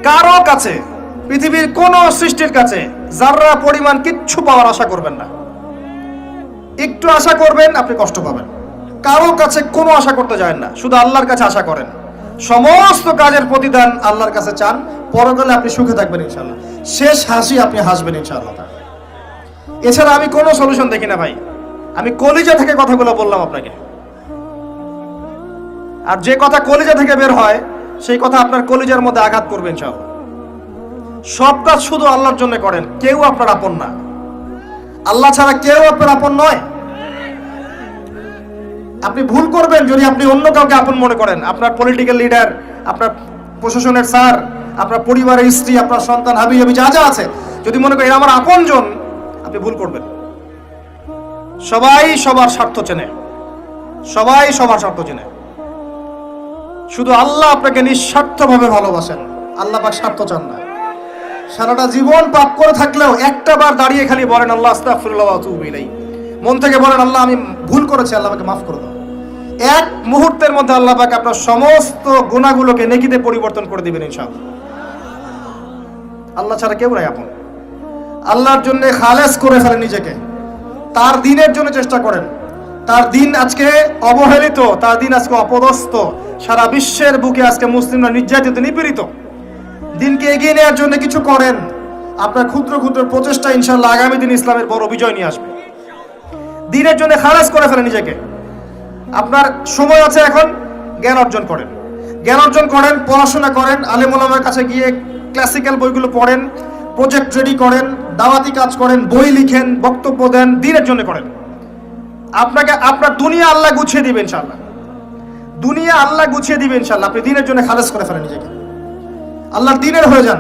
কারো কাছে, পৃথিবীর কোন সৃষ্টির কাছে যারা পরিমাণ কিচ্ছু পাওয়ার আশা করবেন না। একটু আশা করবেন আপনি কষ্ট পাবেন। কারো কাছে কোনো আশা করতে যায় না, শুধু আল্লাহর কাছে আশা করেন। সমস্ত কাজের প্রতিদান আল্লাহর কাছে চান, পরকালে আপনি সুখে থাকবেন ইনশাআল্লাহ। শেষ হাসি আপনি হাসবেন ইনশাআল্লাহ। এছাড়া আমি কোনো সলিউশন দেখি না ভাই। আমি কলিজা থেকে কথাগুলো বললাম আপনাকে, আর যে কথা কলিজা থেকে বের হয় সেই কথা আপনার কলিজার মধ্যে আঘাত করবে ইনশাআল্লাহ। সব কাজ শুধু আল্লাহর জন্য করেন, কেউ আপনার আপন না। আল্লাহ ছাড়া কেউ আপনার আপন নয়। আপনি ভুল করবেন যদি আপনি অন্য কাউকে আপন মনে করেন। আপনার পলিটিক্যাল লিডার, আপনার প্রশাসনের স্যার, আপনার পরিবারের স্ত্রী, আপনার সন্তান, হাবি হাবি যা যা আছে, যদি মনে করেন আমার আপনজন, আপনি ভুল করবেন। সবাই সবার স্বার্থ চেনে, সবাই সবার স্বার্থ চেনে। শুধু আল্লাহ আপনাকে নিঃস্বার্থভাবে ভালোবাসেন। আল্লাহ পাক স্বার্থ চান না। সারাটা জীবন পাপ করে থাকলেও একটা বার দাঁড়িয়ে খালি বলেন আল্লাহ আস্তাগফিরুল্লাহ ওয়া আতুবু ইলাইহি। মন থেকে বলেন আল্লাহ আমি ভুল করেছি, আল্লাহ আমাকে মাফ করে দাও। এক মুহূর্তের মধ্যে আল্লাহ পাক আপনার সমস্ত গুনাহগুলোকে নেকিতে পরিবর্তন করে দিবেন ইনশাআল্লাহ। আল্লাহ ছাড়া কেউ নাই আপন। আল্লাহর জন্য খালেস করে ফেলেন নিজেকে, তার দ্বীনের জন্য চেষ্টা করেন। তার দ্বীন আজকে অবহেলিত, তার দ্বীন আজকে অপদস্থ। সারা বিশ্বের বুকে আজকে মুসলিমরা নির্যাতিত, নিপীড়িত। দ্বীনকে এগিয়ে নেওয়ার জন্য কিছু করেন। আপনার ক্ষুদ্র ক্ষুদ্র প্রচেষ্টা ইনশাআল্লাহ আগামী দিন ইসলামের বড় বিজয় নিয়ে আসবে। দ্বীনের জন্য খালেস করে ফেলেন নিজেকে। আপনার সময় আছে এখন, জ্ঞান অর্জন করেন, জ্ঞান অর্জন করেন, পড়াশোনা করেন, আলেম ওলামার কাছে গিয়ে ক্লাসিক্যাল বইগুলো পড়েন, প্রজেক্ট রেডি করেন, দাওয়াতি কাজ করেন, বই লিখেন, বক্তব্য দেন, দ্বীনের জন্য করেন। আপনাকে আপনার দুনিয়া আল্লাহ গুছিয়ে দিবেন ইনশাআল্লাহ। দুনিয়া আল্লাহ গুছিয়ে দিবেন ইনশাআল্লাহ। আপনি দ্বীনের জন্য খালেস করে ফেলেন নিজেকে, আল্লাহর দ্বীনের হয়ে যান।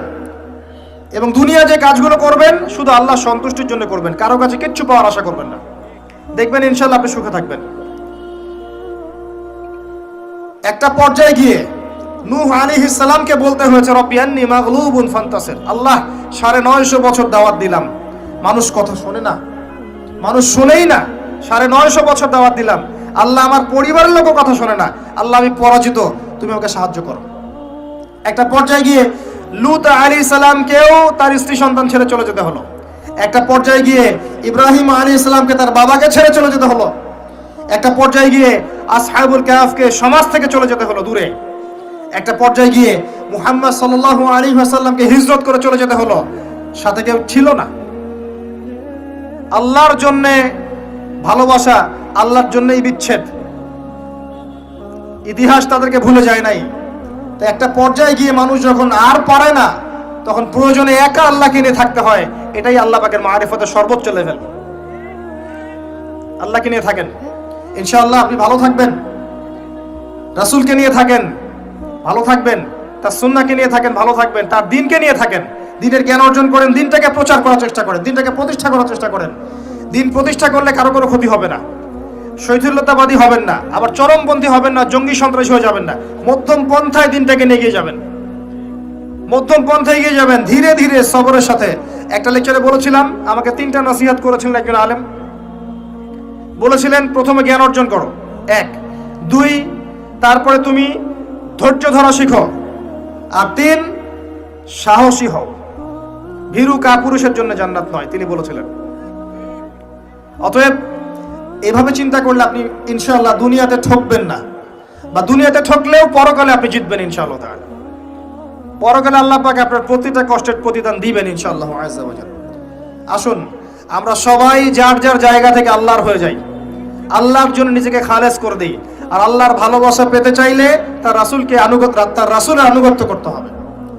এবং দুনিয়া যে কাজগুলো করবেন শুধু আল্লাহ সন্তুষ্টির জন্য করবেন, কারো কাছে কিচ্ছু পাওয়ার আশা করবেন না। দেখবেন ইনশাআল্লাহ আপনি সুখে থাকবেন। একটা পর্যায়ে গিয়ে নূহ আলাইহিস সালামকে বলতে হয়েছে রব্বি আন্নী মাগলুবুন ফান্তাসির। আল্লাহ 950 বছর দাওয়াত দিলাম, মানুষ কথা শোনে না, মানুষ শোনেই না। 950 বছর দাওয়াত দিলাম, আল্লাহ আমার পরিবারের লোকও কথা শোনে না। আল্লাহ আমি পরাজিত, তুমি আমাকে সাহায্য করো। একটা পর্যায়ে গিয়ে লূত আলাইহিস সালামকেও তার স্ত্রী সন্তান ছেড়ে চলে যেতে হলো। একটা পর্যায়ে গিয়ে ইব্রাহিম আলাইহিস সালামকে তার বাবাকে ছেড়ে চলে যেতে হলো। একটা পর্যায়ে গিয়ে আসহাবুল কাহফকে সমাজ থেকে চলে যেতে হলো দূরে। একটা পর্যায়ে গিয়ে মুহাম্মদ সাল্লাল্লাহু আলাইহি ওয়াসাল্লামকে হিজরত করে চলে যেতে হলো, সাথে কেউ ছিল না। আল্লাহর জন্য ভালোবাসা, আল্লাহর জন্যই বিচ্ছেদ। ইতিহাস তাদেরকে ভুলে যায় নাই। তো একটা পর্যায়ে গিয়ে মানুষ যখন আর পারে না, তখন প্রয়োজনে একা আল্লাহকে নিয়ে থাকতে হয়। এটাই আল্লাহ পাকের মারিফতের সর্বোচ্চ লেভেল। আল্লাহকে নিয়ে থাকেন, ইনশাআল্লাহ আপনি ভালো থাকবেন। রাসূলকে নিয়ে থাকেন, ভালো থাকবেন। তার সুন্নাহকে নিয়ে থাকেন, ভালো থাকবেন। তার দ্বীনকে নিয়ে থাকেন, দ্বীনের জ্ঞান অর্জন করেন, দ্বীনটাকে প্রচার করার চেষ্টা করেন, দ্বীনটাকে প্রতিষ্ঠা করার চেষ্টা করেন। দ্বীন প্রতিষ্ঠা করলে কারো কোনো ক্ষতি হবে না। শৈথিল্যতাবাদী হবেন না, আবার চরমপন্থী হবেন না, জঙ্গি সন্ত্রাসী হয়ে যাবেন না। মধ্যম পন্থায় দ্বীনটাকে নিয়ে গিয়ে যাবেন, মধ্যম পন্থায় এগিয়ে যাবেন, ধীরে ধীরে সবরের সাথে। একটা লেকচারে বলেছিলাম, আমাকে 3টা নসিহত করেছিলেন একজন আলেম। বলেছিলেন প্রথমে জ্ঞান অর্জন করো, 1, 2, তারপরে তুমি ধৈর্য ধরা শিখো, আর 3 সাহসী হও। ভীরু কাপুরুষের জন্য জান্নাত নয়, তিনি বলেছিলেন। অতএব এভাবে চিন্তা করলে আপনি ইনশাআল্লাহ দুনিয়াতে ঠকবেন না, বা দুনিয়াতে ঠকলেও পরকালে আপনি জিতবেন ইনশাআল্লাহ তাআলা। পরকালে আল্লাহ পাক আপনার প্রতিটা কষ্টের প্রতিদান দিবেন ইনশাআল্লাহ আযজা ওয়া জাল। আসুন আমরা সবাই যার যার জায়গা থেকে আল্লাহর হয়ে যাই, আল্লাহর জন্য নিজেকে খালেস করে দিই। আর আল্লাহর ভালোবাসা পেতে চাইলে তার রাসূলকে তার রাসূলের আনুগত্য করতে হবে,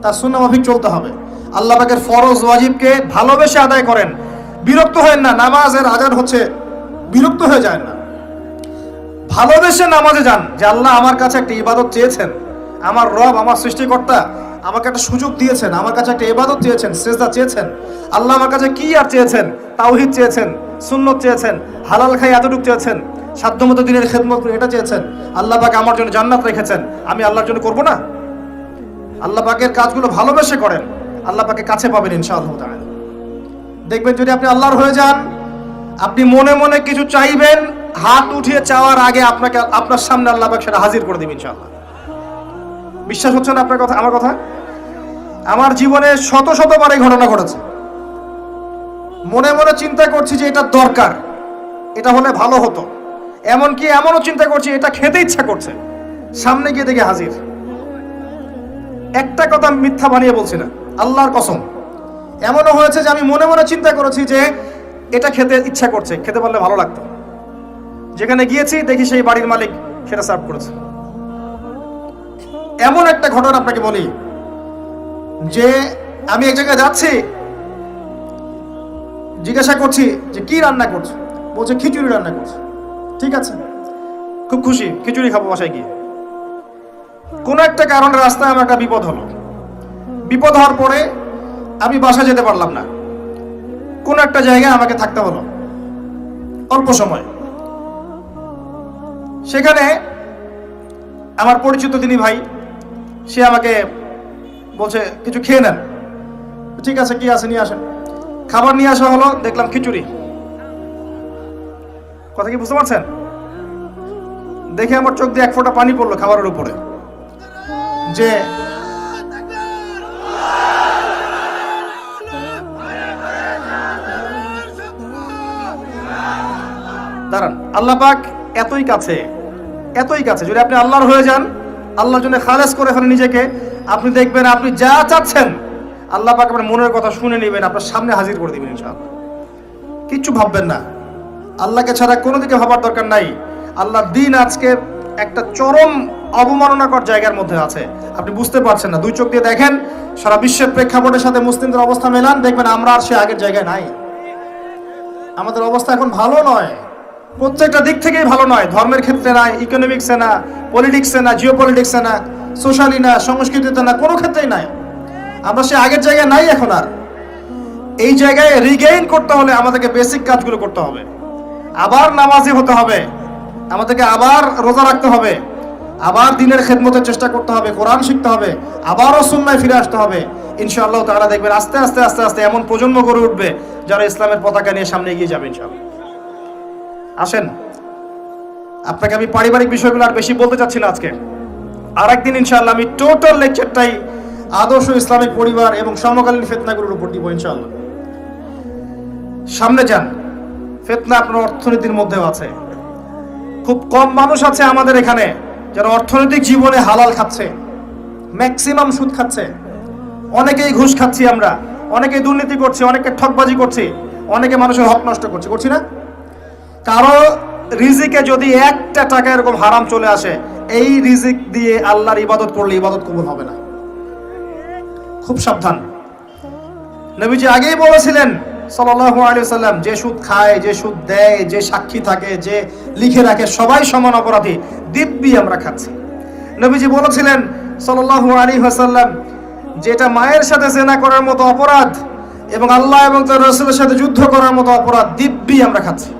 তার সুন্নাহ মাফিক চলতে হবে। আল্লাহ পাকের ফরজ ওয়াজিবকে ভালোবেসে আদায় করেন, বিরক্ত হয়েন না। নামাজের আজান হচ্ছে, বিরক্ত হয়ে যায় না, ভালোবেসে নামাজে যান। যে আল্লাহ আমার কাছে একটা ইবাদত চেয়েছেন, আমার রব, আমার সৃষ্টিকর্তা আমাকে একটা সুযোগ দিয়েছেন, আমার কাছে একটা ইবাদত চেয়েছেন, সিজদা চেয়েছেন। আল্লাহ আমার কাছে কি আর চেয়েছেন? তাওহীদ চেয়েছেন, সুন্নত চেয়েছেন, হালাল খাই এতটুকু চেয়েছেন, সাধ্যমতো দিনের খেদমত করে এটা চেয়েছেন। আল্লাহ পাক আমার জন্য জান্নাত রেখেছেন, আমি আল্লাহর জন্য করব না? আল্লাহ পাকের কাজগুলো ভালোবেসে করেন, আল্লাহ পাকে কাছে পাবেন ইনশাআল্লাহ তাআলা। দেখবেন যদি আপনি আল্লাহর হয়ে যান, আপনি মনে মনে কিছু চাইবেন, হাত উঠিয়ে চাওয়ার আগে আপনার সামনে আল্লাহ পাক সেটা হাজির করে দিবেন ইনশাআল্লাহ। বিশ্বাস হচ্ছে না আপনার কথা, আমার কথা? আমার জীবনে শত শতবার এই ঘটনা ঘটেছে। মনে মনে চিন্তা করছি যে এটা দরকার, এটা হলে ভালো হতো, এমনকি এমনও চিন্তা করছি এটা খেতে ইচ্ছা করছে, সামনে গিয়ে দেখে হাজির। একটা কথা মিথ্যা বানিয়ে বলছি না, আল্লাহর কসম। এমনও হয়েছে যে আমি মনে মনে চিন্তা করেছি যে এটা খেতে ইচ্ছা করছে, খেতে পারলে ভালো লাগতো। যেখানে গিয়েছি দেখি সেই বাড়ির মালিক সেটা সার্ভ করেছে। এমন একটা ঘটনা আপনাকে বলি যে আমি এক জায়গায় যাচ্ছি, জিজ্ঞাসা করছি যে কি রান্না করছো, বলছে খিচুড়ি রান্না করছে। ঠিক আছে, খুব খুশি, খিচুড়ি খাবো বাসায় গিয়ে। কোনো একটা কারণে রাস্তায় আমার একটা বিপদ হলো। বিপদ হওয়ার পরে আমি বাসা যেতে পারলাম না, কোনো একটা জায়গায় আমাকে থাকতে হলো অল্প সময়। সেখানে আমার পরিচিত তিনি ভাই, সে আমাকে বলছে কিছু খেয়ে নেন। ঠিক আছে, কি আছে নিয়ে আসেন। খাবার নিয়ে আসা হলো, দেখলাম খিচুড়ি। কথা কি বুঝতে পারছেন? দেখে আমার চোখ দিয়ে এক ফোঁটা পানি পড়লো খাবারের উপরে। যে দাঁড়ান, আল্লাহ পাক এতই কাছে, এতই কাছে। যদি আপনি আল্লাহর হয়ে যান, আল্লাহর জন্য খালেস করে ফেলেন নিজেকে, আপনি দেখবেন আপনি যা চাচ্ছেন আল্লাহ পাক আপনার মনের কথা শুনে নেবেন, আপনার সামনে হাজির করে দিবেন ইনশাআল্লাহ। কিচ্ছু ভাববেন না, আল্লাহকে ছাড়া কোনো দিকে ভাবার দরকার নাই। আল্লাহর দিন আজকে একটা চরম অবমাননাকর জায়গার মধ্যে আছে, আপনি বুঝতে পারছেন না। দুই চোখ দিয়ে দেখেন, সারা বিশ্বের প্রেক্ষাপটের সাথে মুসলিমদের অবস্থা মেলান, দেখবেন আমরা আর সে আগের জায়গায় নাই। আমাদের অবস্থা এখন ভালো নয়, প্রত্যেকটা দিক থেকেই ভালো নয়। ধর্মের ক্ষেত্রে নাই, ইকোনমিক্সে না, পলিটিক্সে না, জিও পলিটিক্সে না, সোশ্যালি না, সংস্কৃতিতে না, কোনো ক্ষেত্রেই নাই। আমরা সে আগের জায়গায় নাই এখন আর। এই জায়গায় রিগেইন করতে হলে আমাদেরকে বেসিক কাজগুলো করতে হবে। আবার নামাজি হতে হবে, আমাদেরকে আবার রোজা রাখতে হবে, আবার দিনের খেদমতের চেষ্টা করতে হবে, কোরআন শিখতে হবে, আবারও সুন্নায় ফিরে আসতে হবে। ইনশাআল্লাহ তাআলা দেখবেন আস্তে আস্তে আস্তে আস্তে এমন প্রজন্ম গড়ে উঠবে যারা ইসলামের পতাকা নিয়ে সামনে এগিয়ে যাবে ইনশাআল্লাহ। আসেন, আপনাকে আমি পারিবারিক বিষয়গুলো আর বেশি বলতে চাচ্ছি না আজকে। আর একদিন ইনশাআল্লাহ আমি টোটাল লেকচারটাই আদর্শ ইসলামিক পরিবার এবং সমকালীন ফিতনাগুলোর উপর দিব ইনশাআল্লাহ। সামনে যান, ফিতনা আপনার অর্থনীতির মধ্যেও আছে। খুব কম মানুষ আছে আমাদের এখানে যারা অর্থনৈতিক জীবনে হালাল খাচ্ছে, ম্যাক্সিমাম সুদ খাচ্ছে। অনেকেই ঘুষ খাচ্ছি আমরা, অনেকেই দুর্নীতি করছি, অনেকে ঠকবাজি করছি, অনেকে মানুষের হক নষ্ট করছি না? কারো রিজিকে যদি একটা টাকা এরকম হারাম চলে আসে, এই রিজিক দিয়ে আল্লাহর ইবাদত করলে ইবাদত কবুল হবে না। খুব সাবধান। নবীজি আগেই বলেছিলেন সাল্লাল্লাহু আলাইহি ওয়াসাল্লাম, যে সুদ খায়, যে সুদ দেয়, যে সাক্ষী থাকে, যে লিখে রাখে, সবাই সমান অপরাধী। দিব্যি আমরা খাচ্ছি। নবীজি বলেছিলেন সাল্লাল্লাহু আলাইহি ওয়াসাল্লাম, যেটা মায়ের সাথে জেনা করার মতো অপরাধ এবং আল্লাহ এবং তার রাসূলের সাথে যুদ্ধ করার মতো অপরাধ, দিব্যি আমরা খাচ্ছি,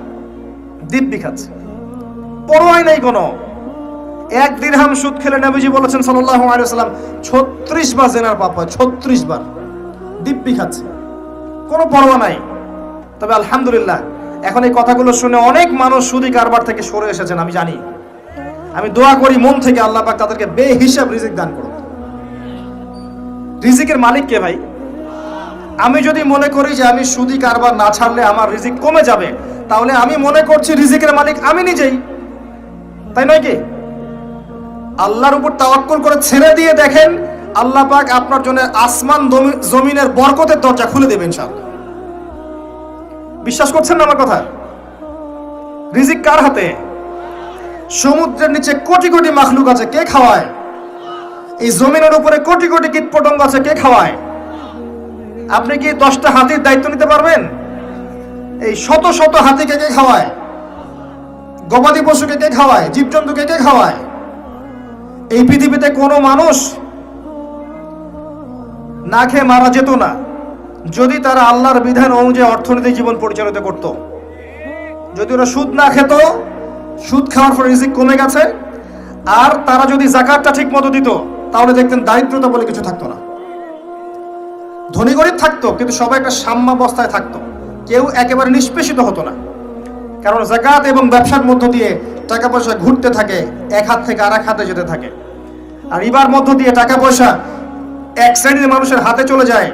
দিব্যি খাচ্ছি, পরোয়াই নেই কোনো। এক দিরহাম সুদ খেলে নবীজি বলেছেন সাল্লাল্লাহু আলাইহি ওয়াসাল্লাম 36 বার জেনার পাপ হয়, 36 বার। দিব্যি খাচ্ছে, কোনো পরোয়া নাই। তবে আলহামদুলিল্লাহ এখন এই কথাগুলো শুনে অনেক মানুষ সুদি কারবার থেকে সরে এসেছেন, আমি জানি। আমি দোয়া করি মন থেকে আল্লাহ পাক তাদেরকে বেহিসাব রিজিক দান করুন। রিজিকের মালিক কে ভাই? আমি যদি মনে করি যে আমি সুদি কারবার না ছাড়লে আমার রিজিক কমে যাবে, তাহলে আমি মনে করছি রিজিকের মালিক আমি নিজেই, তাই নয় কি? আল্লাহর উপর তাওয়াক্কুল করে ছেড়ে দিয়ে দেখেন, আল্লাহ পাক আপনার জন্য আসমান জমিনের বরকতের দরজা খুলে দেবেন ইনশাআল্লাহ। বিশ্বাস করছেন না আমার কথা? রিজিক কার হাতে? সমুদ্রের নিচে কোটি কোটি মাখলুক আছে, কে খাওয়ায়? এই জমিনের উপরে কোটি কোটি কীটপতঙ্গ আছে, কে খাওয়ায়? আপনি কি 10টা হাতির দায়িত্ব নিতে পারবেন? এই শত শত হাতিকে কে খাওয়ায়? গবাদি পশুকে কে খাওয়ায়? জীবজন্তুকে কে খাওয়ায়? এই পৃথিবীতে কোনো মানুষ না খেয়ে মারা যেত না যদি তারা আল্লাহর বিধান অনুযায়ী অর্থনৈতিক জীবন পরিচালিত করত। যদি ওরা সুদ না খেত, সুদ খাওয়ার পর রিজিক কমে গেছে, আর তারা যদি যাকাতটা ঠিক মতো দিত, তাহলে দেখতেন দারিদ্রতা বলে কিছু থাকতো না। ধনী গরিব থাকতো, কিন্তু সবাই একটা সাম্যাবস্থায় থাকতো, কেউ একেবারে নিষ্পেষিত হতো না। কারণ যাকাত এবং ব্যবসার মধ্য দিয়ে টাকা পয়সা ঘুরতে থাকে, এক হাত থেকে আর এক হাতে যেতে থাকে। আর রিবার মধ্য দিয়ে টাকা পয়সা এক শ্রেণীর মানুষের হাতে চলে যায়,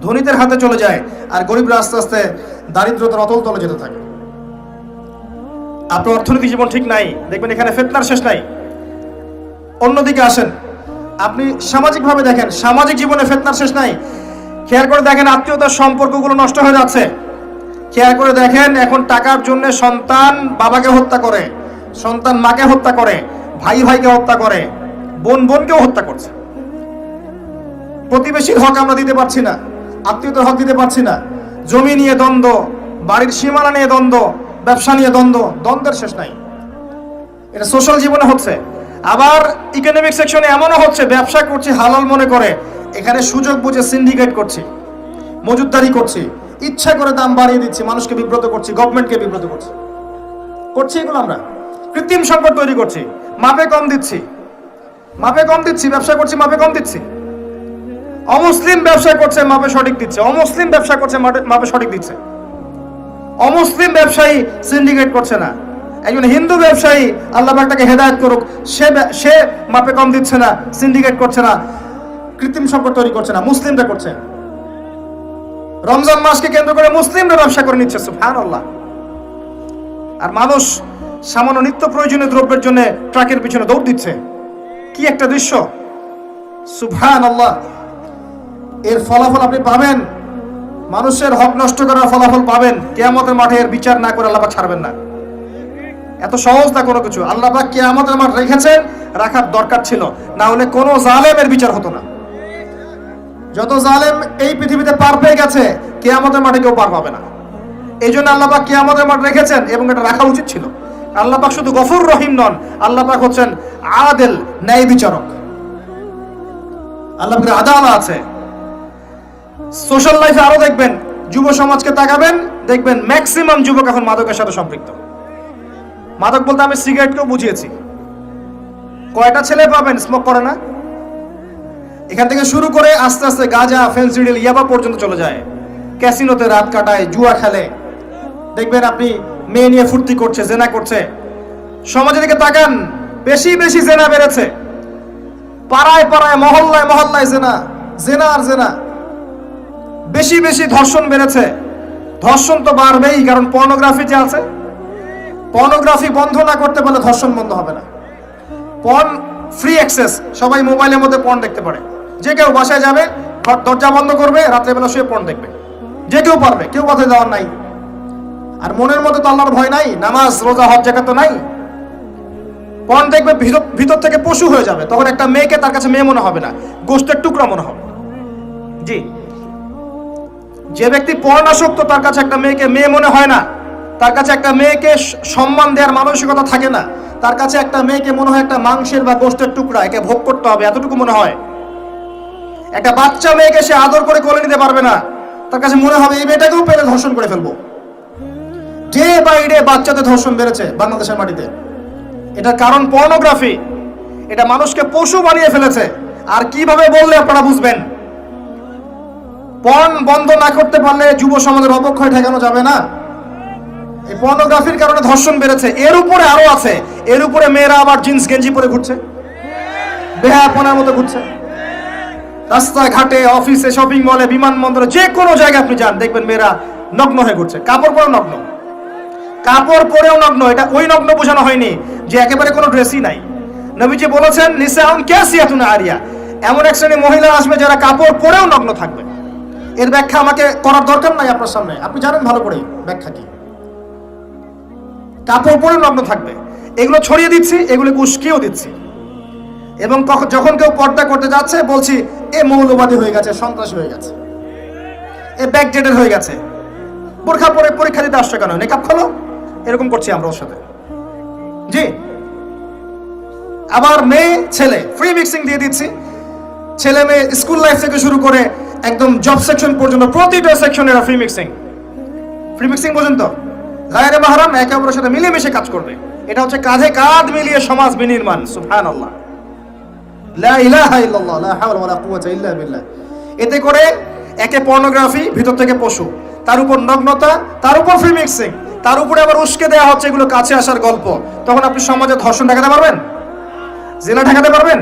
ধনীদের হাতে চলে যায়, আর গরিবরা আস্তে আস্তে দারিদ্রতার অতল তলে যেতে থাকে। আপনার অর্থনৈতিক জীবন ঠিক নাই, দেখবেন এখানে ফিতনার শেষ নাই। অন্যদিকে আসেন, আপনি সামাজিকভাবে দেখেন, সামাজিক জীবনে ফিতনার শেষ নাই। খেয়াল করে দেখেন, আত্মীয়তার সম্পর্কগুলো নষ্ট হয়ে যাচ্ছে। খেয়াল করে দেখেন, এখন টাকার জন্য সন্তান বাবাকে হত্যা করে, সন্তান মাকে হত্যা করে, ভাই ভাইকে হত্যা করে, বোন বোনকেও হত্যা করছে। প্রতিবেশীর হক আমরা দিতে পারছি না, আত্মীয়তার হক দিতে পারছি না, জমি নিয়ে দ্বন্দ্ব, বাড়ির সীমানা নিয়ে দ্বন্দ্ব, ব্যবসা নিয়ে দ্বন্দ্ব, দ্বন্দ্বের শেষ নাই। এটা সোশ্যাল জীবনে হচ্ছে। আবার ইকোনমিক সেকশনে এমনও হচ্ছে, ব্যবসা করছি হালাল মনে করে, এখানে সুযোগ বুঝে সিন্ডিকেট করছি, মজুতদারি করছি, ইচ্ছা করে দাম বাড়িয়ে দিচ্ছি, মানুষকে বিব্রত করছি, গভর্নমেন্টকে বিব্রত করছি। এগুলো আমরা কৃত্রিম সংকট তৈরি করছি, মাপে কম দিচ্ছি, ব্যবসা করছি মাপে কম দিচ্ছি। অমুসলিম ব্যবসা করছে, মাপে সঠিক দিচ্ছে। অমুসলিম ব্যবসা করছে, মাপে সঠিক দিচ্ছে। অমুসলিম ব্যবসায়ী সিন্ডিকেট করছে না। একজন হিন্দু ব্যবসায়ী, আল্লাহ পাক তাকে হেদায়েত করুক, সে মাপে কম দিচ্ছে না, সিন্ডিকেট করছে না, কৃত্রিম সংকট তৈরি করছে না, মুসলিমরা করছে। রমজান মাসকে কেন্দ্র করে মুসলিমরা ব্যবসা করে নিচ্ছে, সুবহানাল্লাহ। আর মানুষ সামান্য নিত্য প্রয়োজনীয় দ্রব্যের জন্য ট্রাকের পিছনে দৌড় দিচ্ছে। কি একটা দৃশ্য, সুবহানাল্লাহ। এর ফলাফল আপনি পাবেন, মানুষের হক নষ্ট করার ফলাফল পাবেন। কিয়ামতের মাঠে এর বিচার না করে আল্লাহ পাক ছাড়বেন না। এত সহজ না কোনো কিছু। আল্লাহ পাক কিয়ামতের মাঠ রেখেছেন, রাখার দরকার ছিল, না হলে কোনো জালেমের বিচার হতো না। যত জালেম এই পৃথিবীতে পার পেয়ে গেছে, কিয়ামতের মাঠে কেউ পার পাবে না। এই জন্য আল্লাহ পাক কিয়ামতের মাঠ রেখেছেন, এবং এটা রাখা উচিত ছিল। আল্লাহ পাক শুধু গফুর রহিম নন, আল্লাহ পাক হচ্ছেন আদেল, ন্যায় বিচারক। আল্লাহ পাকের আদালত আছে। সোশ্যাল লাইফে আরো দেখবেন, যুব সমাজকে তাকাবেন, দেখবেন ম্যাক্সিমাম যুবক এখন মাদকের সাথে সম্পৃক্ত। মাদক বলতে আমি সিগারেটকেও বুঝিয়েছি। কয়টা ছেলে পাবেন স্মোক করে না? এখান থেকে শুরু করে আস্তে আস্তে গাঁজা, ফেন্সিডিল, ইয়াবা পর্যন্ত চলে যায়। ক্যাসিনোতে রাত কাটায়, জুয়া খেলে, দেখবেন আপনি মেয়ে নিয়ে ফুর্তি করছে, জেনা করছে। সমাজের দিকে তাকান, বেশি বেশি জেনা বেড়েছে। পাড়ায় পাড়ায়, মহল্লায় মহল্লায় জেনা, জেনা আর জেনা। বেশি বেশি ধর্ষণ বেড়েছে। ধর্ষণ তো বাড়বেই, কারণ পর্নোগ্রাফি যে আছে। পর্নোগ্রাফি বন্ধ না করতে পারলে ধর্ষণ বন্ধ হবে না। পর্ন ফ্রি অ্যাক্সেস, সবাই মোবাইলের মধ্যে পর্ন দেখতে পারে। যে কেউ বাসায় যাবে, দরজা বন্ধ করবে, রাত্রেবেলা শুয়ে পর্ন দেখবে। যে কেউ পারবে, কেউ বাধা দেওয়ার নাই। আর মনের মধ্যে তো আল্লাহর ভয় নাই, নামাজ রোজা হজ যাকাত তো নাই। পর্ন দেখবে, ভিতর থেকে পশু হয়ে যাবে। তখন একটা মেয়েকে তার কাছে মেয়ে মনে হবে না, গোশতের টুকরা মনে হবে। জি, যে ব্যক্তি পর্ণাসক্ত, তার কাছে একটা মেয়েকে মেয়ে মনে হয় না। তার কাছে একটা মেয়েকে সম্মান দেওয়ার মানসিকতা থাকে না। তার কাছে একটা মেয়েকে মনে হয় একটা মাংসের বা গোশতের টুকরা, একে ভোগ করতে হবে, এতটুকু মনে হয়। একটা বাচ্চা মেয়েকে সে আদর করে কোলে নিতে পারবে না। তার কাছে মনে হবে এই মেয়েটাকেও পেলে ধর্ষণ করে ফেলবো। ডে বাই ডে বাচ্চাদের ধর্ষণ বেড়েছে বাংলাদেশের মাটিতে। এটার কারণ পর্নোগ্রাফি। এটা মানুষকে পশু বানিয়ে ফেলেছে। আর কিভাবে বললে আপনারা বুঝবেন? পর্ন বন্ধ না করতে পারলে যুব সমাজের অবক্ষয় ঠেকানো যাবে না। এই পর্নোগ্রাফির কারণে ধর্ষণ বেড়েছে। এর উপরে আরো আছে। এর উপরে মেয়েরা আবার জিন্স গেঞ্জি পরে ঘুরছে, বেহায়াপনার মতো ঘুরছে। রাস্তায় ঘাটে, অফিসে, শপিং মলে, বিমানবন্দরে, যে কোনো জায়গায় আপনি যান, দেখবেন মেয়েরা নগ্ন হয়ে ঘুরছে। কাপড় পরেও নগ্ন, কাপড় পরেও নগ্ন। এটা ওই নগ্ন বোঝানো হয়নি যে একেবারে কোনো ড্রেসই নাই। নবীজি বলেছেন নিসাউন কাসিয়াতুন আরিয়া, এমন এক শ্রেণী মহিলা আসবে যারা কাপড় পরেও নগ্ন থাকবে। এর ব্যাখ্যা আমাকে করার দরকার নাই আপনার সামনে, আপনি জানেন ভালো করে ব্যাখ্যা কি। কাপড় পরেও নগ্ন থাকবে। এগুলো ছড়িয়ে দিচ্ছি, এগুলোকে উস্কিয়েও দিচ্ছি। এবং যখন কেউ পর্দা করতে যাচ্ছে, বলছি এ মৌলবাদী হয়ে গেছে, সন্ত্রাসী হয়ে গেছে, এ ব্যাকডেটেড হয়ে গেছে, বোরখা পরে পরীক্ষা দিতে আসছে কেন, নেকাব খোলো, এরকম করছি আমরা ওর সাথে। জি, আবার মেয়ে ছেলে ফ্রি মিক্সিং দিয়ে দিচ্ছি। ছেলে মেয়ে স্কুল লাইফ থেকে শুরু করে একদম জব সেকশন পর্যন্ত প্রতিটা সেকশনে ফ্রি মিক্সিং পর্যন্ত। গায়রে মাহরাম একে অপরের সাথে মিলেমিশে কাজ করবে। এটা হচ্ছে কাঁধে কাঁধ মিলিয়ে সমাজ বিনির্মাণ। সুবহানাল্লাহ, লা ইলাহা ইল্লাল্লাহ, লা হাওলা ওয়ালা কুওয়াতা ইল্লা বিল্লাহ। এতে করে একে পর্নোগ্রাফি, ভিতর থেকে পশু, তার উপর নগ্নতা, তার উপর ফ্রি মিক্সিং, তার উপরে আবার উস্কে দেওয়া হচ্ছে এগুলো কাছে আসার গল্প। তখন আপনি সমাজে ধর্ষণ ঠেকাতে পারবেন? জেনা ঠেকাতে পারবেন?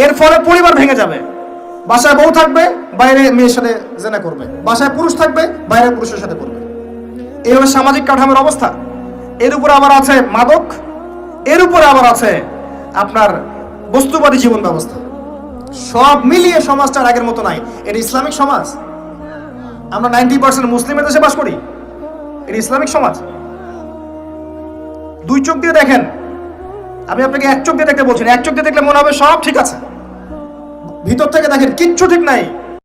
এর ফলে পরিবার ভেঙে যাবে। বাসায় বউ থাকবে, বাইরে মেয়ের সাথে জেনা করবে, বাসায় পুরুষ থাকবে, বাইরে পুরুষের সাথে করবে। এই হলো সামাজিক কাঠামোর অবস্থা। এর উপরে আবার আছে মাদক, এর উপরে আবার আছে আপনার বস্তুবাদী জীবন ব্যবস্থা। সব মিলিয়ে সমাজটা আর আগের মতো নাই। এটা ইসলামিক সমাজ। আমরা 90% মুসলিমের দেশে বাস করি, এটা ইসলামিক সমাজ। দুই চোখ দিয়ে দেখেন, আমি আপনাকে এক চোখ দিয়ে দেখতে বলছি না। এক চোখ দিয়ে দেখলে মনে হবে সব ঠিক আছে, ভিতর থেকে দেখেন কিচ্ছু ঠিক নাই।